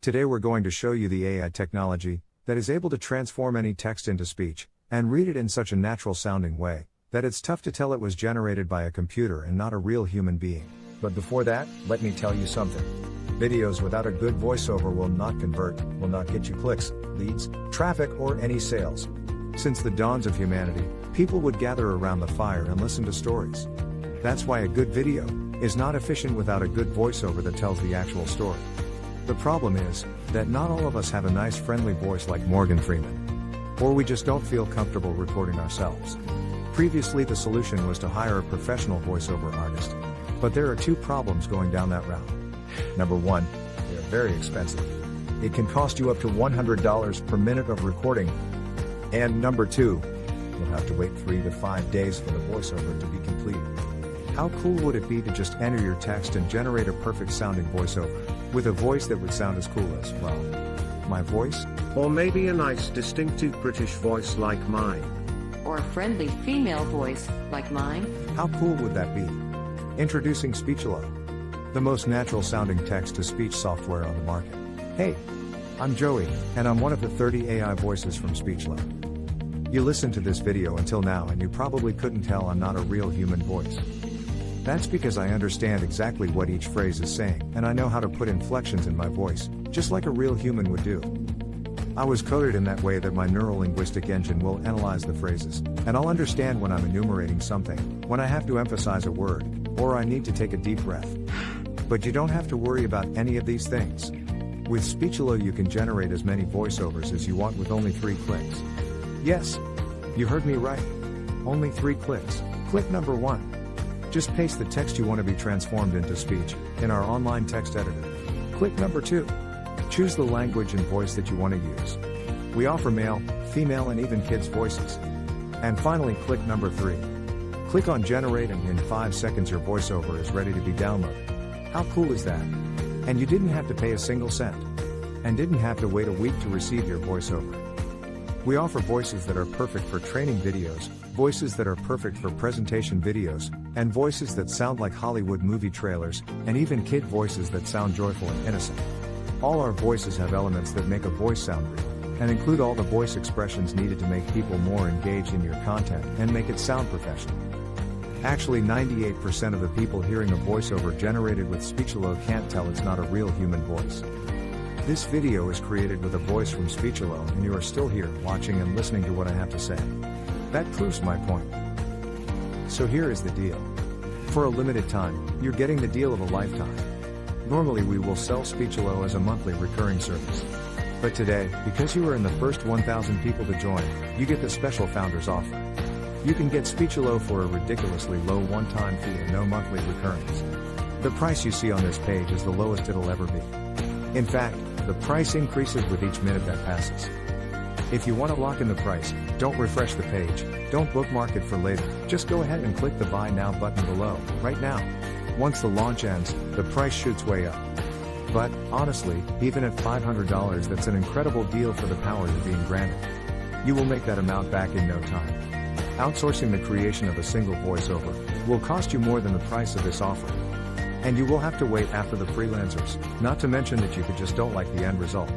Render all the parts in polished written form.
Today we're going to show you the AI technology that is able to transform any text into speech, and read it in such a natural sounding way, that it's tough to tell it was generated by a computer and not a real human being. But before that, let me tell you something. Videos without a good voiceover will not convert, will not get you clicks, leads, traffic, or any sales. Since the dawns of humanity, people would gather around the fire and listen to stories. That's why a good video is not efficient without a good voiceover that tells the actual story. The problem is that not all of us have a nice friendly voice like Morgan Freeman. Or we just don't feel comfortable recording ourselves. Previously the solution was to hire a professional voiceover artist. But there are two problems going down that route. Number one, they are very expensive. It can cost you up to $100 per minute of recording. And number two, you'll have to wait 3 to 5 days for the voiceover to be completed. How cool would it be to just enter your text and generate a perfect sounding voiceover, with a voice that would sound as cool as, well, my voice? Or maybe a nice distinctive British voice like mine. Or a friendly female voice like mine? How cool would that be? Introducing Speechelo, the most natural sounding text-to-speech software on the market. Hey, I'm Joey, and I'm one of the 30 AI voices from Speechelo. You listened to this video until now and you probably couldn't tell I'm not a real human voice. That's because I understand exactly what each phrase is saying, and I know how to put inflections in my voice, just like a real human would do. I was coded in that way that my neurolinguistic engine will analyze the phrases, and I'll understand when I'm enumerating something, when I have to emphasize a word, or I need to take a deep breath. But you don't have to worry about any of these things. With Speechelo you can generate as many voiceovers as you want with only 3 clicks. Yes, you heard me right. Only 3 clicks. Click number 1. Just paste the text you want to be transformed into speech in our online text editor. Click number 2. Choose the language and voice that you want to use. We offer male, female, and even kids' voices. And finally, click number 3. Click on generate, and in 5 seconds your voiceover is ready to be downloaded. How cool is that? And you didn't have to pay a single cent. And didn't have to wait a week to receive your voiceover. We offer voices that are perfect for training videos, voices that are perfect for presentation videos, and voices that sound like Hollywood movie trailers, and even kid voices that sound joyful and innocent. All our voices have elements that make a voice sound real, and include all the voice expressions needed to make people more engaged in your content and make it sound professional. Actually, 98% of the people hearing a voiceover generated with Speechelo can't tell it's not a real human voice. This video is created with a voice from Speechelo, and you are still here watching and listening to what I have to say. That proves my point. So here is the deal. For a limited time, you're getting the deal of a lifetime. Normally we will sell Speechelo as a monthly recurring service. But today, because you are in the first 1,000 people to join, you get the special founders offer. You can get Speechelo for a ridiculously low one-time fee and no monthly recurrings. The price you see on this page is the lowest it'll ever be. In fact, the price increases with each minute that passes. If you want to lock in the price, don't refresh the page, don't bookmark it for later, just go ahead and click the Buy Now button below, right now. Once the launch ends, the price shoots way up. But, honestly, even at $500 that's an incredible deal for the power you're being granted. You will make that amount back in no time. Outsourcing the creation of a single voiceover will cost you more than the price of this offer. And you will have to wait after the freelancers, not to mention that you just don't like the end result.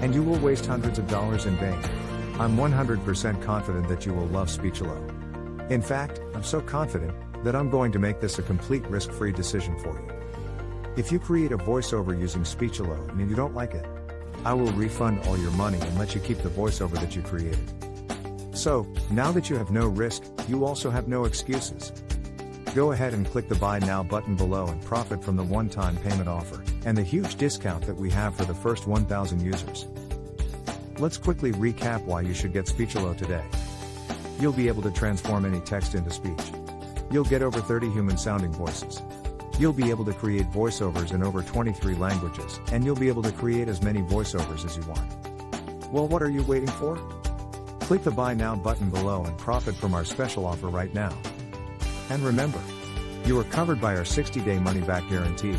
And you will waste hundreds of dollars in vain. I'm 100% confident that you will love Speechelo. In fact, I'm so confident that I'm going to make this a complete risk-free decision for you. If you create a voiceover using Speechelo and you don't like it, I will refund all your money and let you keep the voiceover that you created. So, now that you have no risk, you also have no excuses. Go ahead and click the Buy Now button below and profit from the one-time payment offer, and the huge discount that we have for the first 1,000 users. Let's quickly recap why you should get Speechelo today. You'll be able to transform any text into speech. You'll get over 30 human-sounding voices. You'll be able to create voiceovers in over 23 languages, and you'll be able to create as many voiceovers as you want. Well, what are you waiting for? Click the Buy Now button below and profit from our special offer right now. And remember, you are covered by our 60-day money-back guarantee.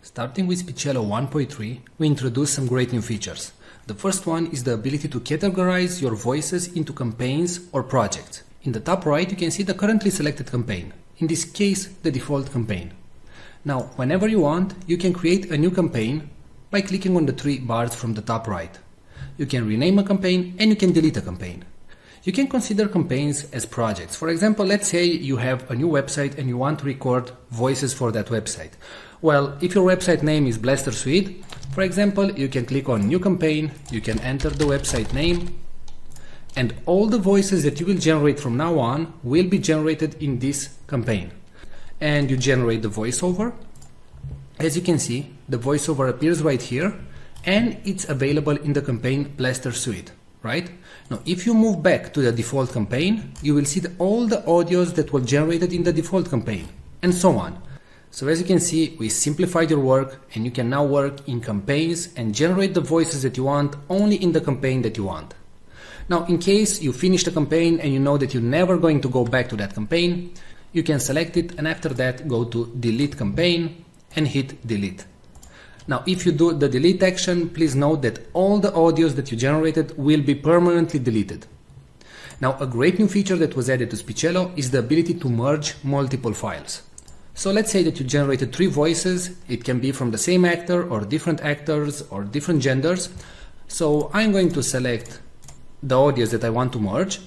Starting with Speechelo 1.3, we introduced some great new features. The first one is the ability to categorize your voices into campaigns or projects. In the top right, you can see the currently selected campaign. In this case, the default campaign. Now, whenever you want, you can create a new campaign by clicking on the three bars from the top right. You can rename a campaign and you can delete a campaign. You can consider campaigns as projects. For example, let's say you have a new website and you want to record voices for that website. Well, if your website name is Blaster Suite, for example, you can click on New Campaign, you can enter the website name, and all the voices that you will generate from now on will be generated in this campaign. And you generate the voiceover. As you can see, the voiceover appears right here, and it's available in the campaign Blaster Suite, right? Now, if you move back to the default campaign, you will see all the audios that were generated in the default campaign, and so on. So as you can see, we simplified your work, and you can now work in campaigns and generate the voices that you want only in the campaign that you want. Now, in case you finish the campaign and you know that you're never going to go back to that campaign, you can select it and after that go to Delete Campaign and hit Delete. Now, if you do the delete action, please note that all the audios that you generated will be permanently deleted. Now, a great new feature that was added to Speechelo is the ability to merge multiple files. So let's say that you generated 3 voices. It can be from the same actor or different actors or different genders. So I'm going to select the audios that I want to merge.